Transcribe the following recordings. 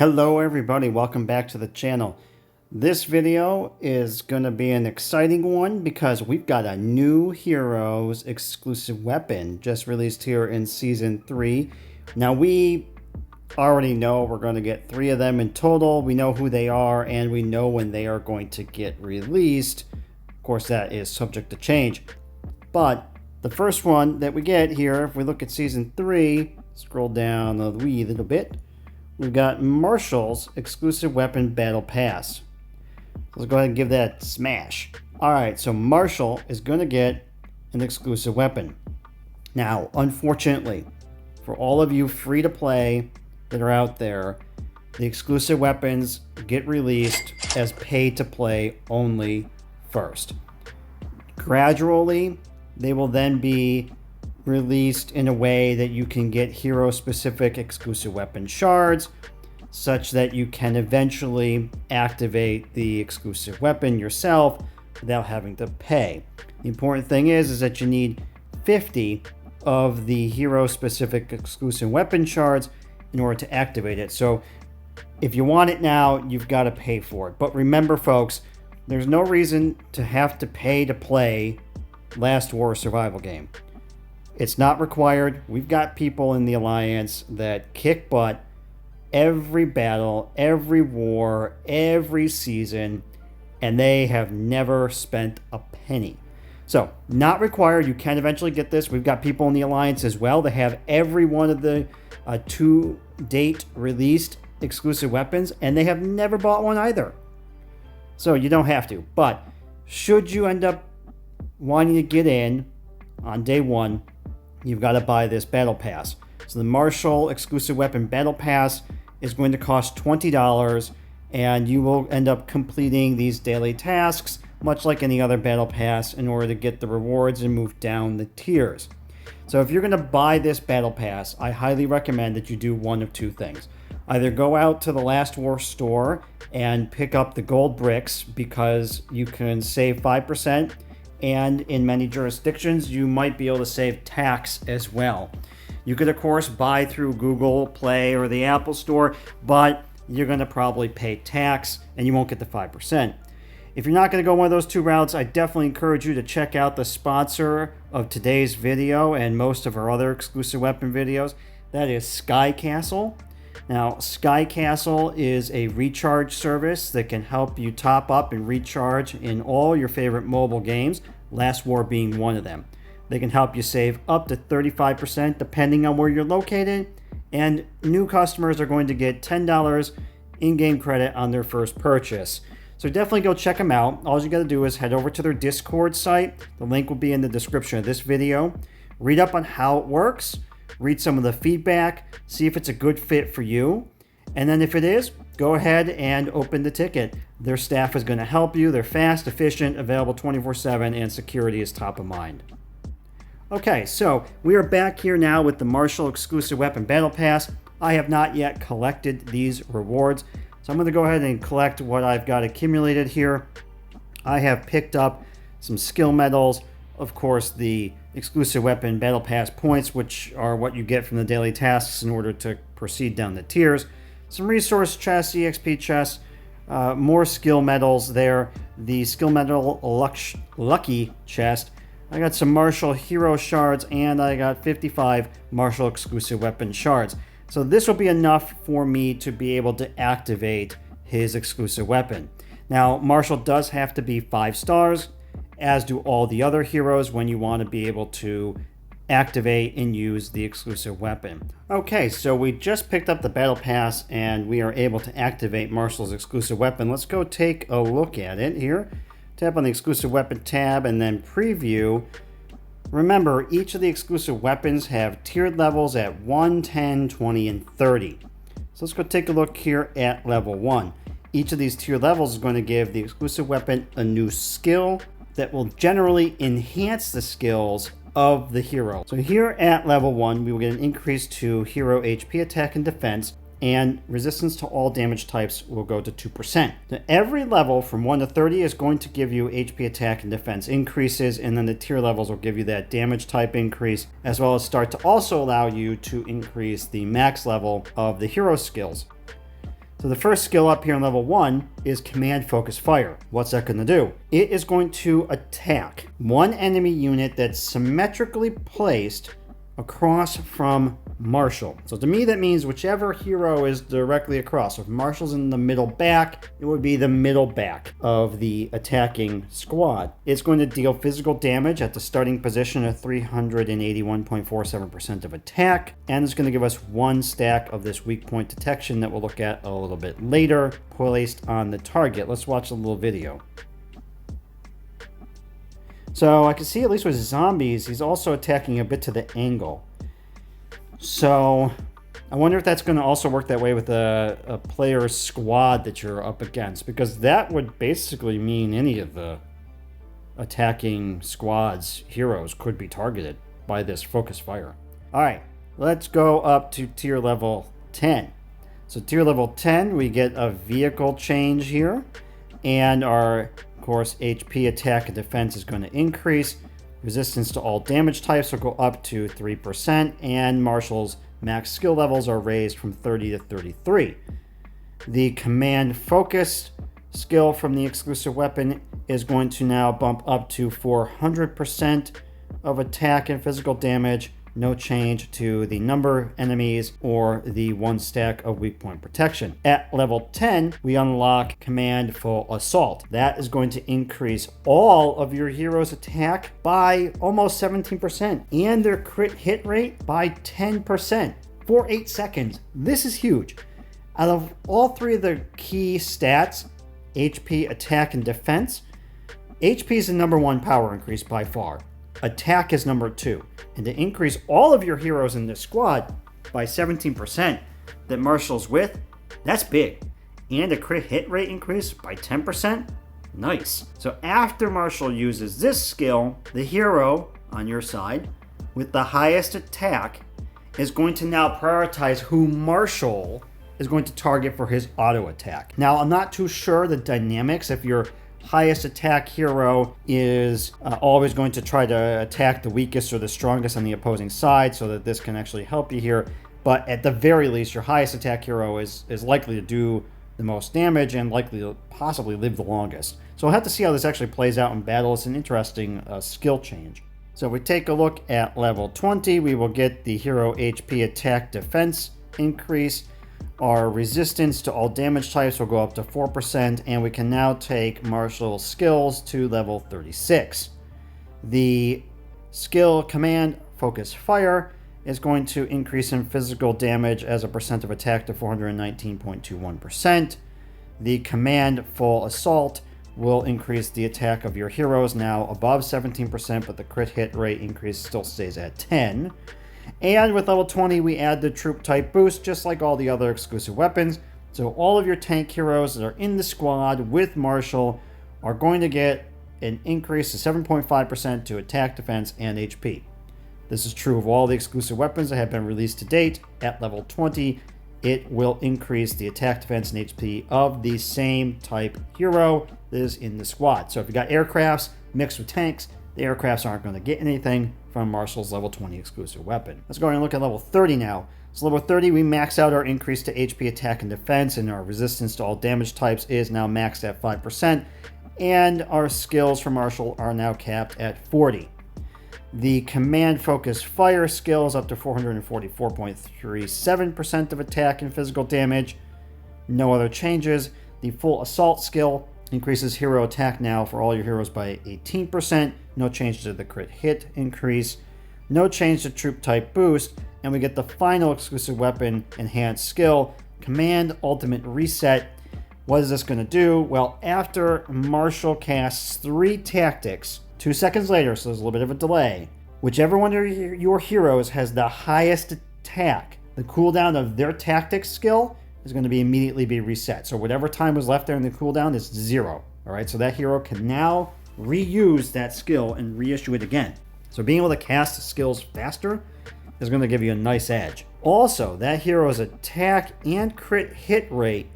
Hello everybody, welcome back to the channel. This video is going to be an exciting one because we've got a new Heroes exclusive weapon just released here in Season 3. Now we already know we're going to get 3 of them in total. We know who they are and we know when they are going to get released. Of course that is subject to change. But the first one that we get here, if we look at Season 3, scroll down a wee little bit. We've got Marshall's exclusive weapon battle pass. Let's go ahead and give that a smash. Alright, so Marshall is going to get an exclusive weapon. Now, unfortunately, for all of you free to play that are out there, the exclusive weapons get released as pay to play only first. Gradually, they will then be released in a way that you can get hero specific exclusive weapon shards such that you can eventually activate the exclusive weapon yourself without having to pay. The important thing is that you need 50 of the hero specific exclusive weapon shards in order to activate it. So if you want it now, you've got to pay for it. But remember folks, there's no reason to have to pay to play Last War survival game. It's not required. We've got people in the Alliance that kick butt every battle, every war, every season, and they have never spent a penny. So, not required. You can eventually get this. We've got people in the Alliance as well that have every one of the to-date released exclusive weapons, and they have never bought one either. So, you don't have to. But, should you end up wanting to get in on day one, you've got to buy this battle pass. So the Marshall exclusive weapon battle pass is going to cost $20 and you will end up completing these daily tasks much like any other battle pass in order to get the rewards and move down the tiers. So if you're going to buy this battle pass, I highly recommend that you do one of two things. Either go out to the Last War store and pick up the gold bricks because you can save 5%. And in many jurisdictions, you might be able to save tax as well. You could, of course, buy through Google Play or the Apple Store, but you're going to probably pay tax and you won't get the 5%. If you're not going to go one of those two routes, I definitely encourage you to check out the sponsor of today's video and most of our other exclusive weapon videos. That is Skycastle. Now, Skycastle is a recharge service that can help you top up and recharge in all your favorite mobile games, Last War being one of them. They can help you save up to 35% depending on where you're located, and new customers are going to get $10 in-game credit on their first purchase. So definitely go check them out. All you got to do is head over to their Discord site. The link will be in the description of this video. Read up on how it works. Read some of the feedback, see if it's a good fit for you, and then if it is, go ahead and open the ticket. Their staff is going to help you. They're fast, efficient, available 24/7, and security is top of mind. Okay, so we are back here now with the Marshall exclusive weapon battle pass. I have not yet collected these rewards, so I'm going to go ahead and collect what I've got accumulated here. I have picked up some skill medals, of course the exclusive weapon battle pass points, which are what you get from the daily tasks in order to proceed down the tiers. Some resource chests, EXP chests, more skill medals there. The skill medal lucky chest. I got some Marshall hero shards and I got 55 Marshall exclusive weapon shards. So this will be enough for me to be able to activate his exclusive weapon. Now Marshall does have to be 5 stars, as do all the other heroes when you want to be able to activate and use the exclusive weapon. Okay, so we just picked up the battle pass and we are able to activate Marshall's exclusive weapon. Let's go take a look at it here. Tap on the exclusive weapon tab and then preview. Remember, each of the exclusive weapons have tiered levels at 1, 10, 20, and 30. So let's go take a look here at level 1. Each of these tier levels is going to give the exclusive weapon a new skill that will generally enhance the skills of the hero. So here at level 1, we will get an increase to hero HP attack and defense, and resistance to all damage types will go to 2%. Now, every level from 1 to 30 is going to give you HP attack and defense increases, and then the tier levels will give you that damage type increase, as well as start to also allow you to increase the max level of the hero skills. So the first skill up here on level 1 is Command Focus Fire. What's that going to do? It is going to attack one enemy unit that's symmetrically placed across from Marshall. So to me that means whichever hero is directly across. So if Marshall's in the middle back, it would be the middle back of the attacking squad. It's going to deal physical damage at the starting position of 381.47% of attack, and it's going to give us 1 stack of this weak point detection that we'll look at a little bit later, placed on the target. Let's watch a little video. So I can see, at least with zombies, he's also attacking a bit to the angle. So I wonder if that's going to also work that way with a player's squad that you're up against, because that would basically mean any of the attacking squad's heroes could be targeted by this focus fire. All right, let's go up to tier level 10. So tier level 10, we get a vehicle change here, and our, of course, HP, attack, and defense is going to increase. Resistance to all damage types will go up to 3%, and Marshall's max skill levels are raised from 30 to 33. The command focus skill from the exclusive weapon is going to now bump up to 400% of attack and physical damage. No change to the number of enemies or the 1 stack of weak point protection. At level 10, we unlock Command Full Assault. That is going to increase all of your heroes' attack by almost 17% and their crit hit rate by 10% for 8 seconds. This is huge. Out of all 3 of the key stats, HP, attack, and defense, HP is the number 1 power increase by far. Attack is number 2. And to increase all of your heroes in this squad by 17% that Marshall's with, that's big. And a crit hit rate increase by 10%, nice. So after Marshall uses this skill, the hero on your side with the highest attack is going to now prioritize who Marshall is going to target for his auto attack. Now, I'm not too sure the dynamics if your highest attack hero is always going to try to attack the weakest or the strongest on the opposing side, so that this can actually help you here. But at the very least, your highest attack hero is likely to do the most damage and likely to possibly live the longest. So we'll have to see how this actually plays out in battle. It's an interesting skill change. So if we take a look at level 20, we will get the hero HP, attack, defense increase. Our resistance to all damage types will go up to 4%, and we can now take Marshall's skills to level 36. The skill Command Focus Fire is going to increase in physical damage as a percent of attack to 419.21%. The Command Full Assault will increase the attack of your heroes now above 17%, but the crit hit rate increase still stays at 10. And with level 20, we add the troop type boost, just like all the other exclusive weapons. So all of your tank heroes that are in the squad with Marshall are going to get an increase of 7.5% to attack, defense, and HP. This is true of all the exclusive weapons that have been released to date. At level 20, it will increase the attack, defense, and HP of the same type hero that is in the squad. So if you got aircrafts mixed with tanks, the aircrafts aren't going to get anything from Marshall's level 20 exclusive weapon. Let's go ahead and look at level 30 now. So level 30, we max out our increase to HP, attack, and defense, and our resistance to all damage types is now maxed at 5%, and our skills for Marshall are now capped at 40. The Command Focus Fire skill is up to 444.37% of attack and physical damage. No other changes. The Full Assault skill increases hero attack now for all your heroes by 18%. No change to the crit hit increase. No change to troop type boost. And we get the final exclusive weapon enhanced skill, Command Ultimate Reset. What is this going to do? Well, after Marshall casts 3 tactics, 2 seconds later, so there's a little bit of a delay, whichever one of your heroes has the highest attack, the cooldown of their tactics skill is going to be immediately be reset. So whatever time was left there in the cooldown is 0. All right, so that hero can now reuse that skill and reissue it again. So being able to cast skills faster is going to give you a nice edge. Also, that hero's attack and crit hit rate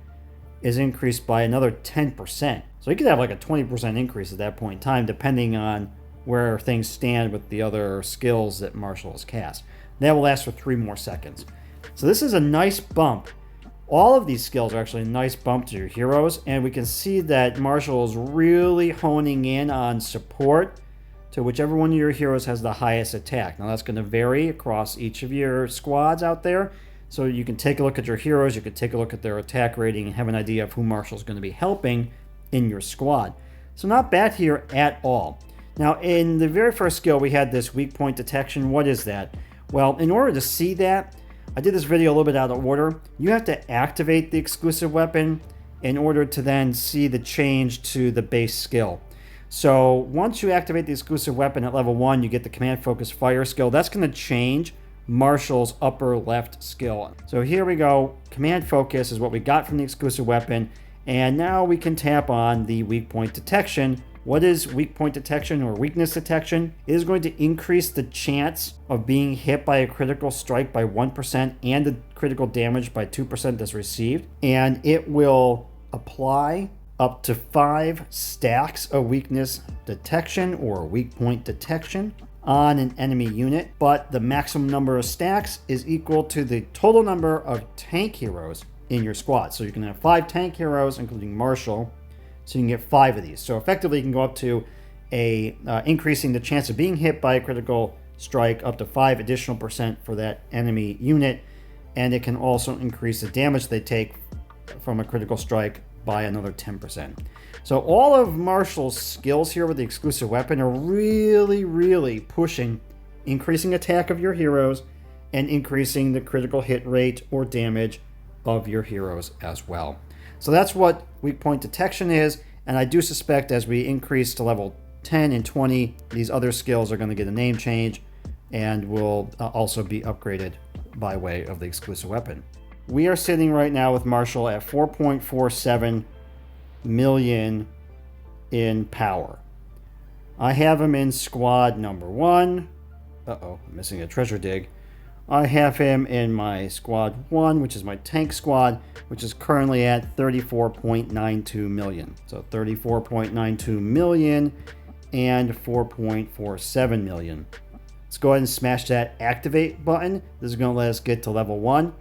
is increased by another 10%. So you could have like a 20% increase at that point in time, depending on where things stand with the other skills that Marshall has cast. That will last for 3 more seconds. So this is a nice bump All of these skills are actually a nice bump to your heroes, and we can see that Marshall is really honing in on support to whichever one of your heroes has the highest attack. Now that's going to vary across each of your squads out there, so you can take a look at your heroes, you can take a look at their attack rating and have an idea of who Marshall's going to be helping in your squad. So not bad here at all. Now in the very first skill we had this weak point detection. What is that? Well, in order to see that, I did this video a little bit out of order. You have to activate the exclusive weapon in order to then see the change to the base skill. So once you activate the exclusive weapon at level 1, you get the command focus fire skill. That's going to change Marshall's upper left skill. So here we go. Command focus is what we got from the exclusive weapon. And now we can tap on the weak point detection. What is weak point detection or weakness detection? It is going to increase the chance of being hit by a critical strike by 1% and the critical damage by 2% that's received. And it will apply up to 5 stacks of weakness detection or weak point detection on an enemy unit, but the maximum number of stacks is equal to the total number of tank heroes in your squad. So you can have 5 tank heroes, including Marshall, so you can get 5 of these. So effectively you can go up to increasing the chance of being hit by a critical strike up to 5 additional % for that enemy unit, and it can also increase the damage they take from a critical strike by another 10%. So all of Marshall's skills here with the exclusive weapon are really pushing increasing attack of your heroes and increasing the critical hit rate or damage of your heroes as well. So that's what weak point detection is, and I do suspect as we increase to level 10 and 20, these other skills are going to get a name change and will also be upgraded by way of the exclusive weapon. We are sitting right now with Marshall at 4.47 million in power. I have him in squad number 1. Uh-oh, I'm missing a treasure dig. I have him in my squad 1, which is my tank squad, which is currently at 34.92 million. So 34.92 million and 4.47 million. Let's go ahead and smash that activate button. This is going to let us get to level 1.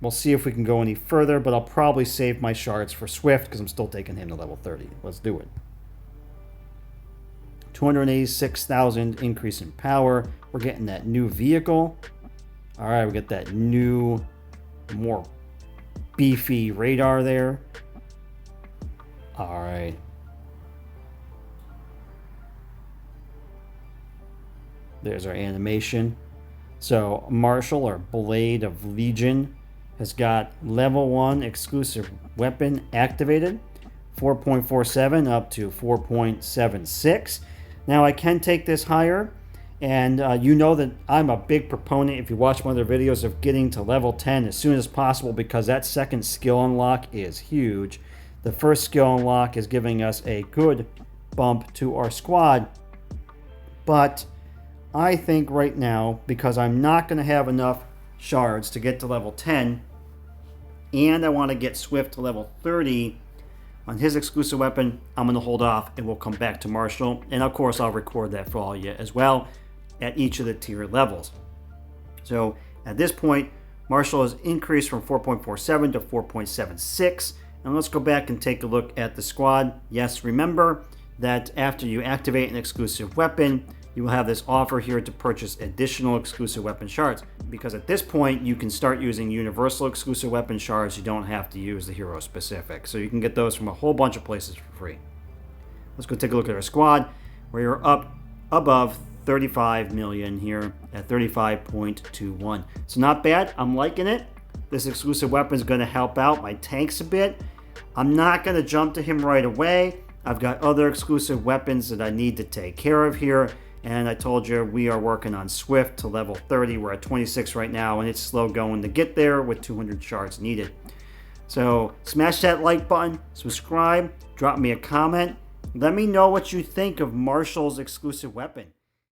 We'll see if we can go any further, but I'll probably save my shards for Swift because I'm still taking him to level 30. Let's do it. 286,000 increase in power. We're getting that new vehicle. All right, we get that new, more beefy radar there. All right. There's our animation. So Marshall, our Blade of Legion, has got level 1 exclusive weapon activated. 4.47 up to 4.76. Now I can take this higher, and you know that I'm a big proponent, if you watch my other videos, of getting to level 10 as soon as possible, because that second skill unlock is huge. The first skill unlock is giving us a good bump to our squad, but I think right now, because I'm not going to have enough shards to get to level 10, and I want to get Swift to level 30 on his exclusive weapon, I'm going to hold off and we'll come back to Marshall. And of course, I'll record that for all of you as well at each of the tier levels. So at this point, Marshall has increased from 4.47 to 4.76. And let's go back and take a look at the squad. Yes, remember that after you activate an exclusive weapon, you will have this offer here to purchase additional exclusive weapon shards, because at this point you can start using universal exclusive weapon shards. You don't have to use the hero specific, so you can get those from a whole bunch of places for free. Let's go take a look at our squad. We're up above 35 million here at 35.21. So not bad. I'm liking it. This exclusive weapon is going to help out my tanks a bit. I'm not going to jump to him right away. I've got other exclusive weapons that I need to take care of here. And I told you we are working on Swift to level 30. We're at 26 right now, and it's slow going to get there with 200 shards needed. So smash that like button, subscribe, drop me a comment. Let me know what you think of Marshall's exclusive weapon.